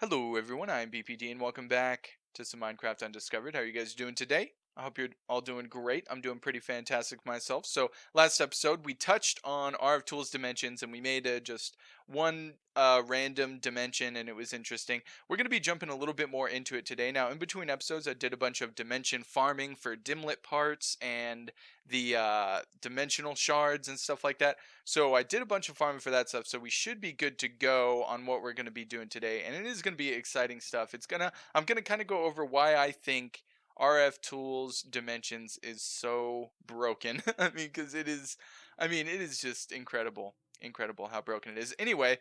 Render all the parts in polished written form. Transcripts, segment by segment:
Hello everyone, I'm BPD and welcome back to some Minecraft Undiscovered. How are you guys doing today? I hope you're all doing great. I'm doing pretty fantastic myself. So last episode we touched on RFTools Dimensions and we made just one random dimension and it was interesting. We're going to be jumping a little bit more into it today. Now in between episodes I did a bunch of dimension farming for dimlet parts and the dimensional shards and stuff like that. So I did a bunch of farming for that stuff, so we should be good to go on what we're going to be doing today, and it is going to be exciting stuff. I'm gonna kind of go over why I think RF Tools Dimensions is so broken. Because it is just incredible how broken it is. Anyway,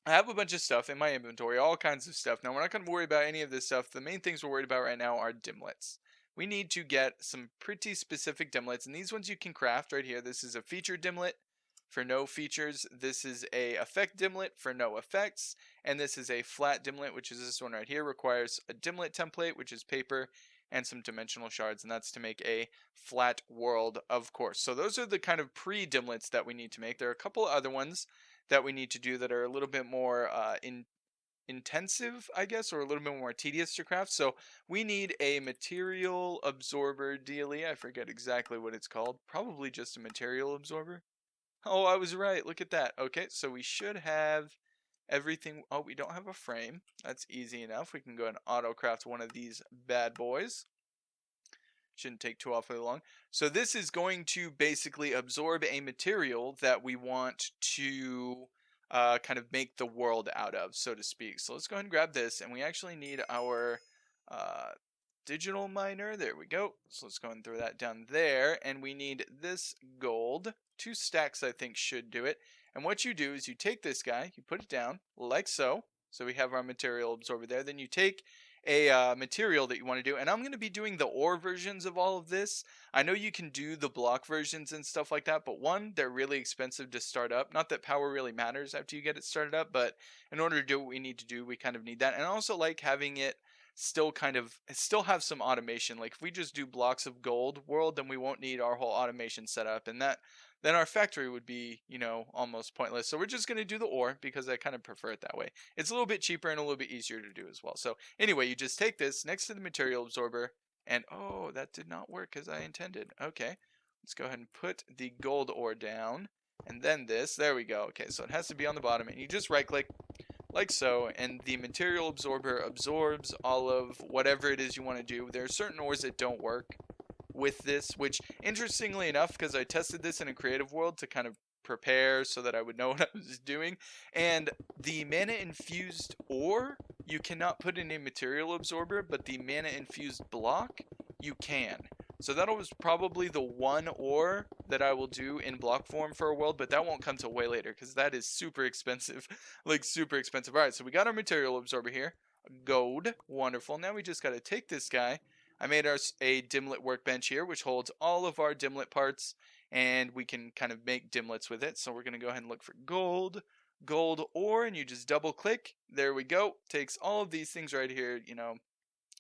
I have a bunch of stuff in my inventory, all kinds of stuff. Now, we're not going to worry about any of this stuff. The main things we're worried about right now are dimlets. We need to get some pretty specific dimlets, and these ones you can craft right here. This is a feature dimlet for no features. This is a effect dimlet for no effects, and this is a flat dimlet, which is this one right here. Requires a dimlet template, which is paper, and some dimensional shards, and that's to make a flat world, of course. So those are the kind of pre-dimlets that we need to make. There are a couple other ones that we need to do that are a little bit more intensive, I guess, or a little bit more tedious to craft. So we need a material absorber dealie. I forget exactly what it's called. Probably just a material absorber. Oh, I was right. Look at that. Okay, so we should have everything. Oh, we don't have a frame. That's easy enough. We can go and auto craft one of these bad boys. Shouldn't take too awfully long. So this is going to basically absorb a material that we want to kind of make the world out of, so to speak. So let's go ahead and grab this, and we actually need our uh, digital miner. There we go. So let's go ahead and throw that down there, and we need this gold. 2 stacks I think should do it. And what you do is you take this guy, you put it down like so. So we have our material absorber there. Then you take a material that you want to do, and I'm going to be doing the ore versions of all of this. I know you can do the block versions and stuff like that, but one, they're really expensive to start up. Not that power really matters after you get it started up, but in order to do what we need to do, we kind of need that. And I also like having it still have some automation. Like if we just do blocks of gold world, then we won't need our whole automation set up, and then our factory would be, almost pointless. So we're just going to do the ore because I kind of prefer it that way. It's a little bit cheaper and a little bit easier to do as well. So anyway, you just take this next to the material absorber, and oh, that did not work as I intended. Okay, let's go ahead and put the gold ore down, and then this. There we go. Okay, so it has to be on the bottom, and you just right click like so, and the material absorber absorbs all of whatever it is you want to do. There are certain ores that don't work with this, which interestingly enough, because I tested this in a creative world to kind of prepare so that I would know what I was doing, and the mana infused ore you cannot put in a material absorber, but the mana infused block you can. So that was probably the one ore that I will do in block form for a world, but that won't come till way later because that is super expensive. Like super expensive. Alright, so we got our material absorber here. Gold. Wonderful. Now we just got to take this guy. I made us a dimlet workbench here, which holds all of our dimlet parts, and we can kind of make dimlets with it. So we're going to go ahead and look for gold ore, and you just double click. There we go. Takes all of these things right here,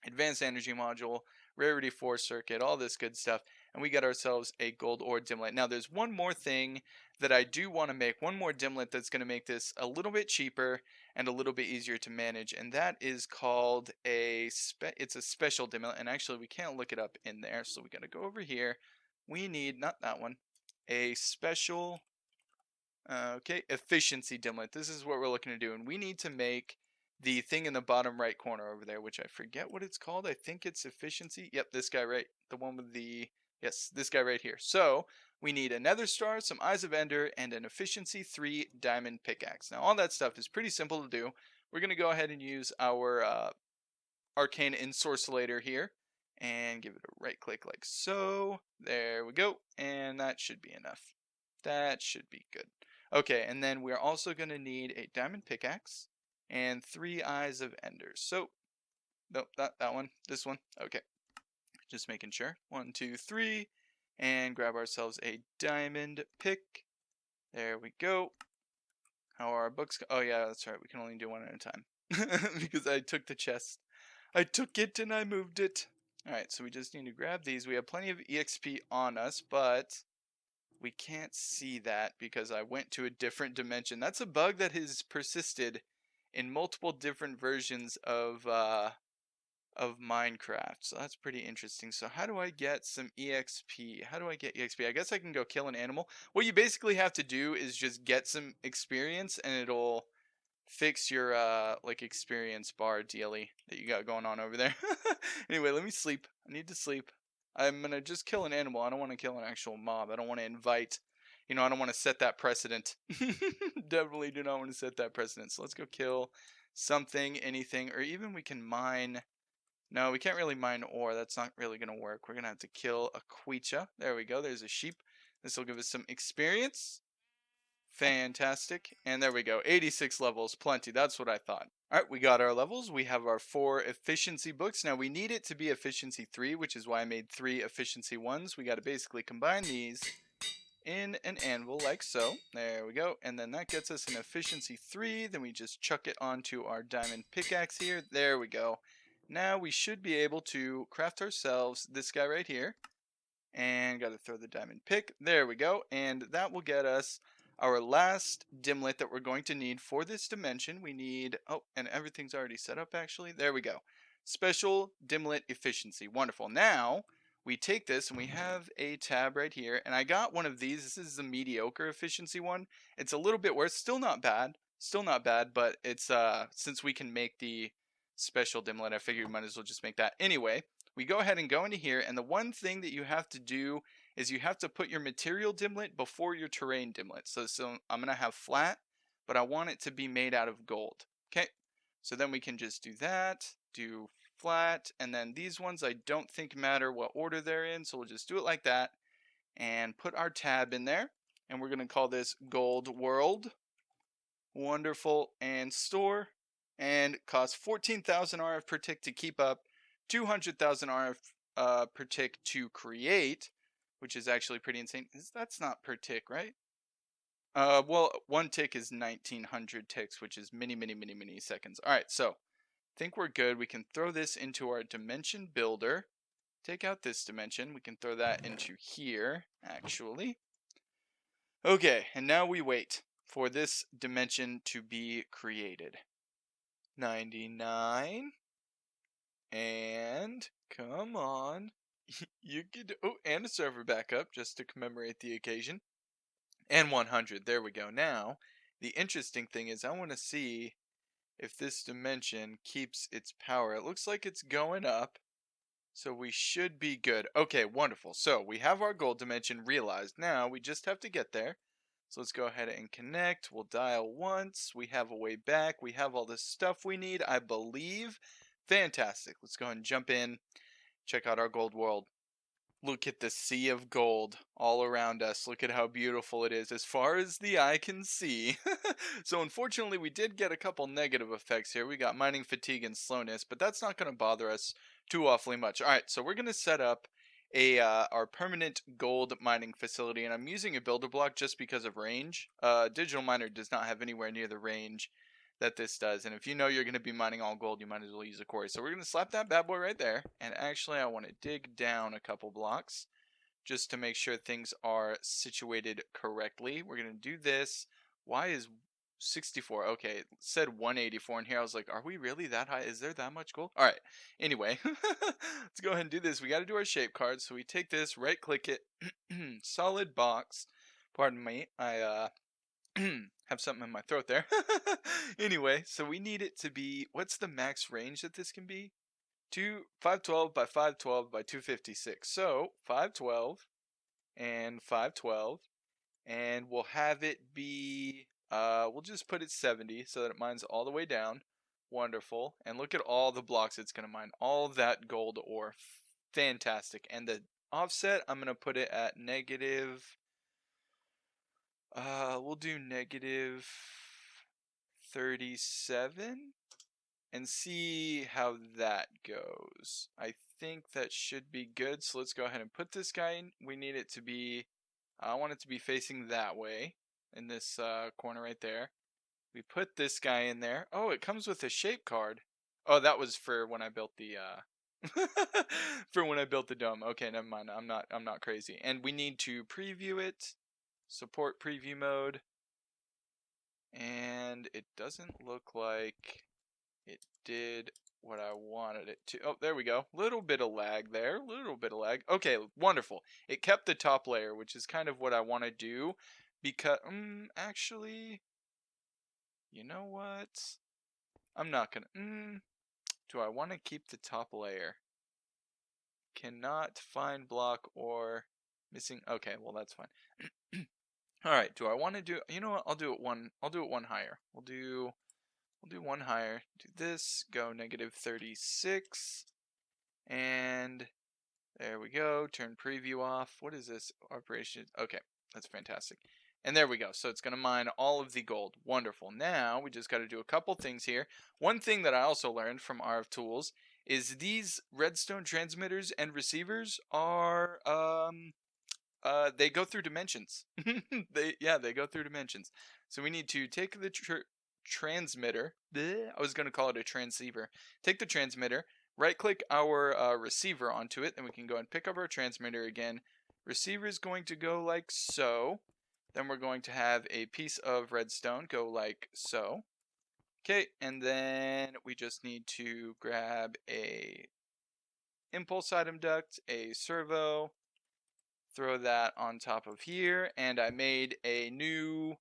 advanced energy module, rarity 4 circuit, all this good stuff, and we got ourselves a gold ore dimlet. Now there's one more thing that I do want to make, one more dimlet that's going to make this a little bit cheaper and a little bit easier to manage, and that is called it's a special dimlet, and actually we can't look it up in there, so we got to go over here. We need, not that one, a special efficiency dimlet. This is what we're looking to do, and we need to make the thing in the bottom right corner over there, which I forget what it's called. I think it's efficiency. Yep, this guy right, the one with the, yes, this guy right here. So we need a nether star, some eyes of ender, and an efficiency 3 diamond pickaxe. Now all that stuff is pretty simple to do. We're going to go ahead and use our arcane ensorcellator here and give it a right click like so. There we go, and that should be enough. That should be good. Okay, and then we're also going to need a diamond pickaxe and 3 eyes of ender. So, nope, not that one, this one. Okay, just making sure. 1, 2, 3, and grab ourselves a diamond pick. There we go. How are our books? Oh yeah, that's right. We can only do one at a time because I took the chest. I took it and I moved it. All right, so we just need to grab these. We have plenty of EXP on us, but we can't see that because I went to a different dimension. That's a bug that has persisted in multiple different versions of Minecraft. So that's pretty interesting. So how do I get some EXP? How do I get EXP? I guess I can go kill an animal. What you basically have to do is just get some experience and it'll fix your like experience bar dealy that you got going on over there. Anyway, let me sleep. I need to sleep. I'm gonna just kill an animal. I don't want to kill an actual mob. I don't want to invite, I don't want to set that precedent. Definitely do not want to set that precedent. So let's go kill something, anything, or even we can mine. No, we can't really mine ore. That's not really gonna work. We're gonna have to kill a queecha. There we go. There's a sheep. This will give us some experience. Fantastic. And there we go. 86 levels. Plenty. That's what I thought. Alright, we got our levels. We have our 4 efficiency books. Now we need it to be efficiency 3, which is why I made 3 efficiency 1s. We got to basically combine these in an anvil like so. There we go. And then that gets us an efficiency 3. Then we just chuck it onto our diamond pickaxe here. There we go. Now we should be able to craft ourselves this guy right here. And got to throw the diamond pick. There we go. And that will get us our last dimlet that we're going to need for this dimension. We need, oh, and everything's already set up actually. There we go. Special dimlet efficiency. Wonderful. Now we take this and we have a tab right here. And I got one of these. This is the mediocre efficiency one. It's a little bit worse. Still not bad. Still not bad, but it's since we can make the special dimlet, I figured we might as well just make that. Anyway, we go ahead and go into here, and the one thing that you have to do is you have to put your material dimlet before your terrain dimlet. So I'm going to have flat, but I want it to be made out of gold. Okay, so then we can just do that, do flat, and then these ones I don't think matter what order they're in, so we'll just do it like that, and put our tab in there, and we're going to call this Gold World. Wonderful, and store, and costs 14,000 RF per tick to keep up, 200,000 RF per tick to create, which is actually pretty insane. That's not per tick, right? Well, 1 tick is 1900 ticks, which is many seconds. All right, so I think we're good. We can throw this into our dimension builder. Take out this dimension. We can throw that into here, actually. Okay, and now we wait for this dimension to be created. 99. And come on. You could, oh, and a server backup just to commemorate the occasion. And 100. There we go. Now, the interesting thing is I want to see if this dimension keeps its power. It looks like it's going up. So we should be good. Okay, wonderful. So we have our gold dimension realized. Now we just have to get there. So let's go ahead and connect. We'll dial once. We have a way back. We have all the stuff we need, I believe. Fantastic. Let's go ahead and jump in. Check out our gold world. Look at the sea of gold all around us. Look at how beautiful it is as far as the eye can see. So unfortunately we did get a couple negative effects here. We got mining fatigue and slowness, but that's not going to bother us too awfully much. Alright, so we're going to set up our permanent gold mining facility, and I'm using a builder block just because of range. Digital miner does not have anywhere near the range that this does, and if you know you're going to be mining all gold, you might as well use a quarry. So we're going to slap that bad boy right there, and actually I want to dig down a couple blocks just to make sure things are situated correctly. We're going to do this. Why is 64? Okay, it said 184 in here. I was like, are we really that high? Is there that much gold? All right, anyway, let's go ahead and do this. We got to do our shape card. So we take this, right click it, solid box. Pardon me, I have something in my throat there. Anyway, so we need it to be, what's the max range that this can be? 512 by 512 by 256. So 512 and 512, and we'll have it be, we'll just put it 70 so that it mines all the way down. Wonderful. And look at all the blocks it's going to mine. All that gold ore. Fantastic. And the offset, I'm going to put it at negative, we'll do negative 37 and see how that goes. I think that should be good. So let's go ahead and put this guy in. We need it to be, I want it to be facing that way in this corner right there. We put this guy in there. Oh, it comes with a shape card. Oh, that was for when I built the for when I built the dome. Okay, never mind. I'm not crazy. And we need to preview it. Support preview mode. And it doesn't look like it did what I wanted it to. Oh, there we go. Little bit of lag there. Little bit of lag. Okay, wonderful. It kept the top layer, which is kind of what I want to do. Because, actually, you know what? I'm not gonna, do I want to keep the top layer? Cannot find block or missing. Okay, well, that's fine. All right, do I want to do, you know what? I'll do it one higher. We'll do one higher. Do this, go -36, and there we go. Turn preview off. What is this? Operation. Okay, that's fantastic. And there we go. So it's going to mine all of the gold. Wonderful. Now we just got to do a couple things here. One thing that I also learned from RFTools is these redstone transmitters and receivers are they go through dimensions. They go through dimensions. So we need to take the transmitter. I was going to call it a transceiver. Take the transmitter, right click our receiver onto it, then we can go and pick up our transmitter again. Receiver is going to go like so. Then we're going to have a piece of redstone go like so. Okay, and then we just need to grab a impulse item duct, a servo, throw that on top of here, and I made a new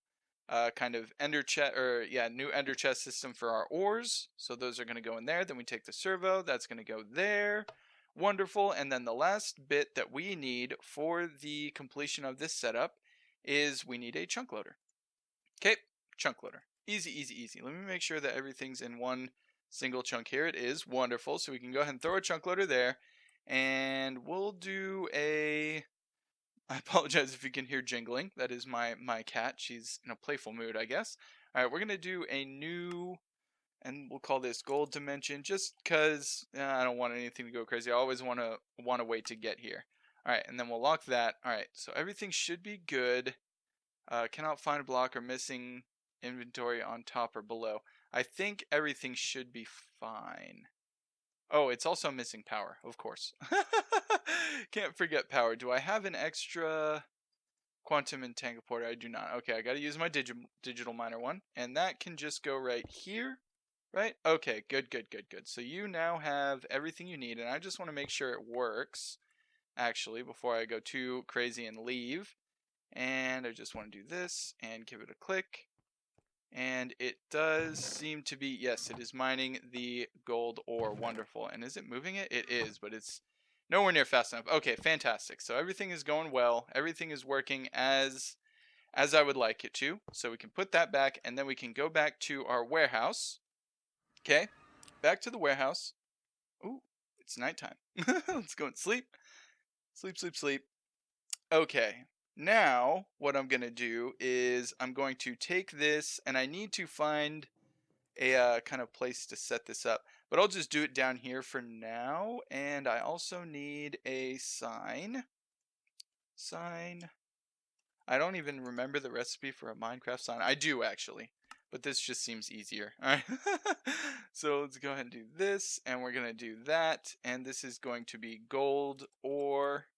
kind of ender chest, or yeah, new ender chest system for our ores. So those are going to go in there. Then we take the servo, that's going to go there. Wonderful. And then the last bit that we need for the completion of this setup is we need a chunk loader. Okay, chunk loader. Easy, easy, easy. Let me make sure that everything's in one single chunk here. It is. Wonderful. So we can go ahead and throw a chunk loader there, and we'll do a, I apologize if you can hear jingling. That is my cat. She's in a playful mood, I guess. All right, we're going to do a new, and we'll call this gold dimension, just because I don't want anything to go crazy. I always want to wait to get here. All right, and then we'll lock that. All right, so everything should be good. Cannot find a block or missing inventory on top or below. I think everything should be fine. Oh, it's also missing power, of course. Can't forget power. Do I have an extra quantum entangleporter? I do not. Okay, I gotta use my digital miner one, and that can just go right here, right? Okay, good, good, good, good. So you now have everything you need, and I just want to make sure it works, actually, before I go too crazy and leave. And I just want to do this and give it a click. And it does seem to be, yes, it is mining the gold ore. Wonderful. And is it moving it? It is, but it's nowhere near fast enough. Okay, fantastic. So everything is going well. Everything is working as I would like it to. So we can put that back, and then we can go back to our warehouse. Okay, back to the warehouse. Ooh, it's nighttime. Let's go and sleep. Sleep, sleep, sleep. Okay. Now, what I'm going to do is I'm going to take this, and I need to find a kind of place to set this up. But I'll just do it down here for now. And I also need a sign. Sign. I don't even remember the recipe for a Minecraft sign. I do, actually. But this just seems easier. All right. So let's go ahead and do this. And we're going to do that. And this is going to be gold ore.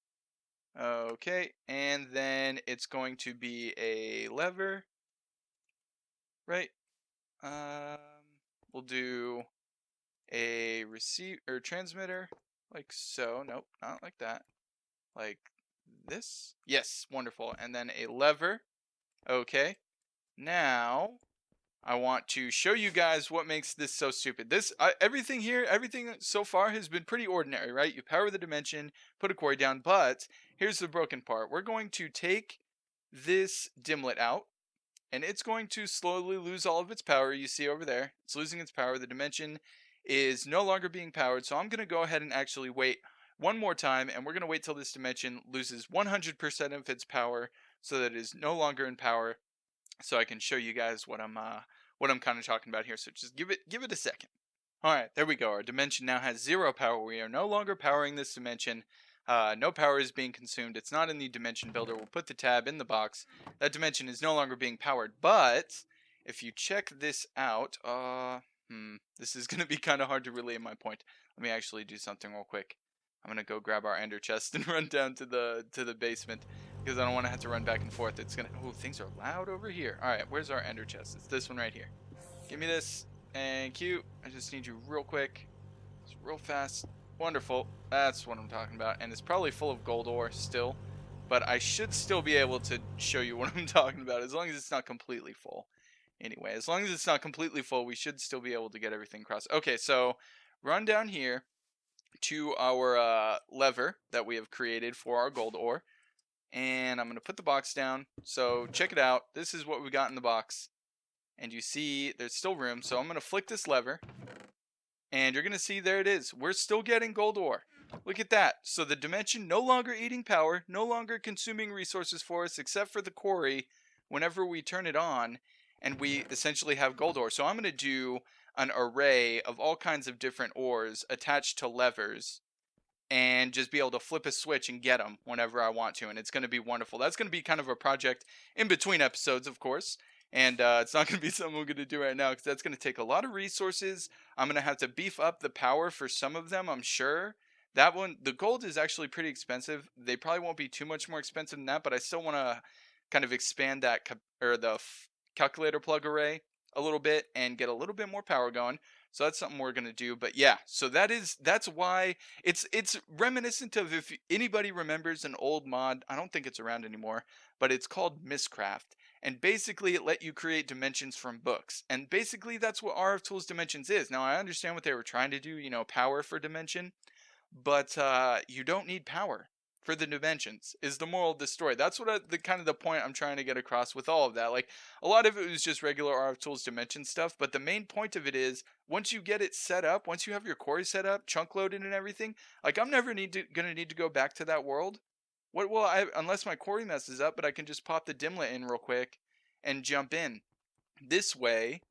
Okay, and then it's going to be a lever, right? We'll do a receive or transmitter, like so. Nope, not like that. Like this. Yes, wonderful. And then a lever. Okay. Now I want to show you guys what makes this so stupid. Everything here, everything so far has been pretty ordinary, right? You power the dimension, put a quarry down, but here's the broken part. We're going to take this dimlet out, and it's going to slowly lose all of its power. You see over there, it's losing its power. The dimension is no longer being powered, so I'm going to go ahead and actually wait one more time, and we're going to wait till this dimension loses 100% of its power so that it is no longer in power, so I can show you guys what I'm kind of talking about here. So just give it a second. All right, there we go. Our dimension now has 0 power. We are no longer powering this dimension. No power is being consumed. It's not in the dimension builder. We'll put the tab in the box. That dimension is no longer being powered. But if you check this out, this is going to be kind of hard to relay my point. Let me actually do something real quick. I'm going to go grab our ender chest and run down to the basement. because I don't want to have to run back and forth. It's gonna. Oh, things are loud over here. All right, where's our ender chest? It's this one right here. Give me this. Thank you. I just need you real quick. It's real fast. Wonderful. That's what I'm talking about. And it's probably full of gold ore still. But I should still be able to show you what I'm talking about, as long as it's not completely full. Anyway, as long as it's not completely full, we should still be able to get everything across. Okay, so run down here to our lever that we have created for our gold ore. And I'm going to put the box down. So check it out. This is what we got in the box. And you see there's still room. So I'm going to flick this lever. And you're going to see there it is. We're still getting gold ore. Look at that. So the dimension no longer eating power, no longer consuming resources for us except for the quarry whenever we turn it on. And we essentially have gold ore. So I'm going to do an array of all kinds of different ores attached to levers. And just be able to flip a switch and get them whenever I want to. And it's going to be wonderful. That's going to be kind of a project in between episodes, of course. And it's not going to be something we're going to do right now because that's going to take a lot of resources. I'm going to have to beef up the power for some of them, I'm sure. That one, the gold is actually pretty expensive. They probably won't be too much more expensive than that, but I still want to kind of expand that calculator plug array a little bit and get a little bit more power going. So that's something we're going to do. But yeah, so that's why it's reminiscent of, if anybody remembers an old mod, I don't think it's around anymore, but it's called Miscraft. And basically it let you create dimensions from books. And basically that's what RFTools Dimensions is. Now I understand what they were trying to do, you know, power for dimension, but you don't need power for the dimensions is the moral of the story. That's what the kind of the point I'm trying to get across with all of that. Like, a lot of it was just regular RFTools Dimension stuff, but the main point of it is once you get it set up, once you have your quarry set up, chunk loaded and everything, like I'm never gonna need to go back to that world. What will I, unless my quarry messes up, but I can just pop the dimlet in real quick and jump in. This way,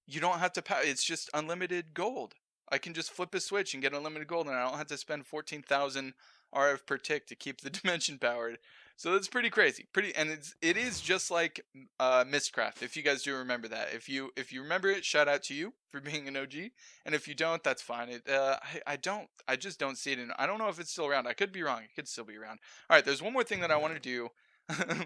you don't have to it's just unlimited gold. I can just flip a switch and get unlimited gold, and I don't have to spend 14,000 RF per tick to keep the dimension powered. So that's pretty crazy. And it is just like Mistcraft. If you guys do remember that, if you remember it, shout out to you for being an OG. And if you don't, that's fine. I just don't see it I don't know if it's still around. I could be wrong. It could still be around. All right, there's one more thing that I want to do.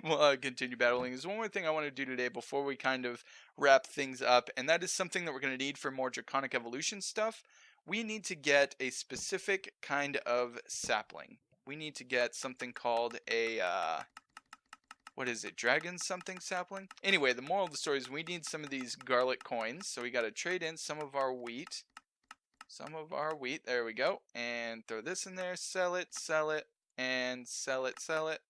We'll continue battling. There's one more thing I want to do today before we kind of wrap things up, and that is something that we're going to need for more Draconic Evolution stuff. We need to get a specific kind of sapling. We need to get something called a, what is it, dragon something sapling? Anyway, the moral of the story is we need some of these garlic coins, so we got to trade in some of our wheat. There we go. And throw this in there, sell it, and sell it.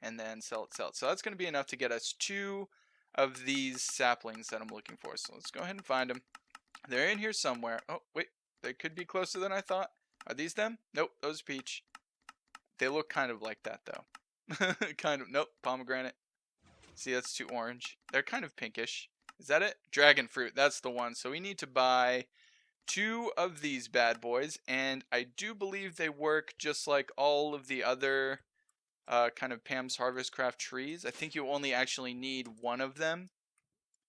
And then sell it. So that's going to be enough to get us 2 of these saplings that I'm looking for. So let's go ahead and find them. They're in here somewhere. Oh, wait. They could be closer than I thought. Are these them? Nope, those are peach. They look kind of like that, though. Nope, pomegranate. See, that's too orange. They're kind of pinkish. Is that it? Dragon fruit, that's the one. So we need to buy 2 of these bad boys. And I do believe they work just like all of the other kind of Pam's Harvest Craft trees. I think you only actually need 1 of them,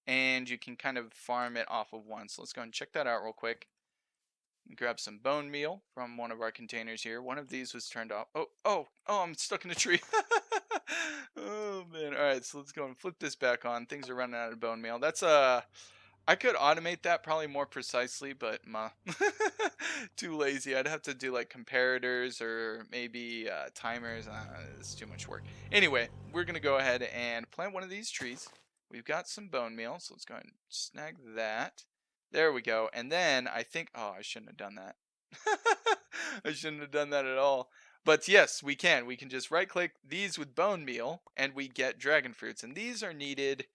and you can kind of farm it off of 1. So let's go and check that out real quick. Grab some bone meal from one of our containers here. One of these was turned off. Oh, I'm stuck in a tree. Oh man. All right, so let's go and flip this back on. Things are running out of bone meal. That's I could automate that probably more precisely, but too lazy. I'd have to do like comparators or maybe timers. It's too much work. Anyway, we're going to go ahead and plant one of these trees. We've got some bone meal, so let's go ahead and snag that. There we go. And then I think, I shouldn't have done that. I shouldn't have done that at all. But yes, we can. We can just right click these with bone meal and we get dragon fruits. And these are needed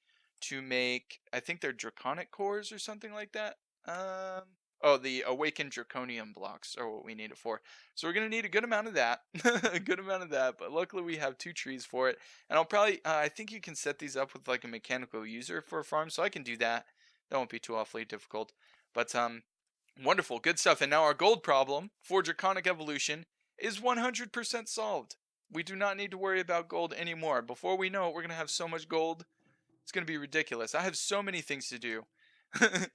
to make, I think they're draconic cores or something like that. The awakened draconium blocks are what we need it for. So we're going to need a good amount of that. But luckily we have 2 trees for it. And I'll probably, I think you can set these up with like a mechanical user for a farm. So I can do that. That won't be too awfully difficult. But, wonderful. Good stuff. And now our gold problem for Draconic Evolution is 100% solved. We do not need to worry about gold anymore. Before we know it, we're going to have so much gold. It's going to be ridiculous. I have so many things to do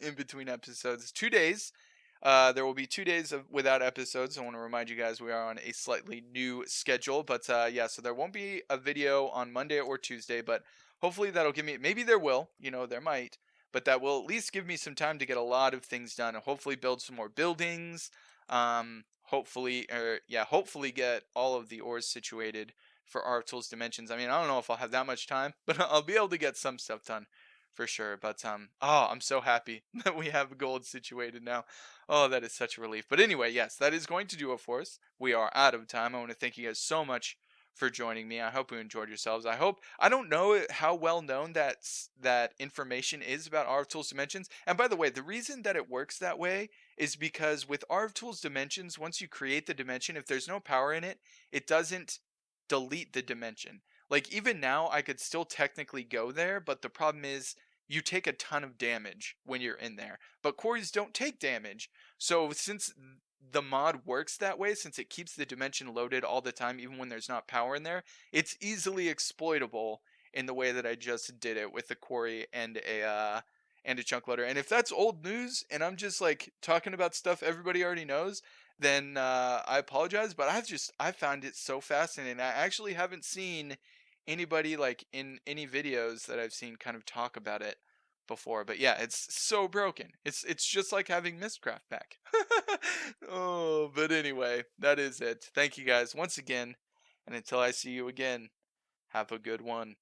in between episodes. 2 days. There will be 2 days without episodes. I want to remind you guys we are on a slightly new schedule, but yeah, so there won't be a video on Monday or Tuesday, but hopefully that'll give me, maybe there will, there might, but that will at least give me some time to get a lot of things done and hopefully build some more buildings. Hopefully get all of the ores situated for RFTools Dimensions. I mean, I don't know if I'll have that much time, but I'll be able to get some stuff done for sure. But I'm so happy that we have gold situated now. Oh, that is such a relief. But anyway, yes, that is going to do it for us. We are out of time. I want to thank you guys so much for joining me. I hope you enjoyed yourselves. I don't know how well known that information is about RFTools Dimensions. And by the way, the reason that it works that way is because with RFTools Dimensions, once you create the dimension, if there's no power in it, it doesn't delete the dimension. Like even now I could still technically go there, but the problem is you take a ton of damage when you're in there. But quarries don't take damage. So since the mod works that way, since it keeps the dimension loaded all the time, even when there's not power in there, it's easily exploitable in the way that I just did it with the quarry and a chunk loader. And if that's old news and I'm just like talking about stuff everybody already knows, then I apologize. But I found it so fascinating. I actually haven't seen anybody like in any videos that I've seen kind of talk about it before. But yeah, it's so broken. It's just like having Mistcraft back. Oh, but anyway, that is it. Thank you guys once again, and until I see you again, have a good one.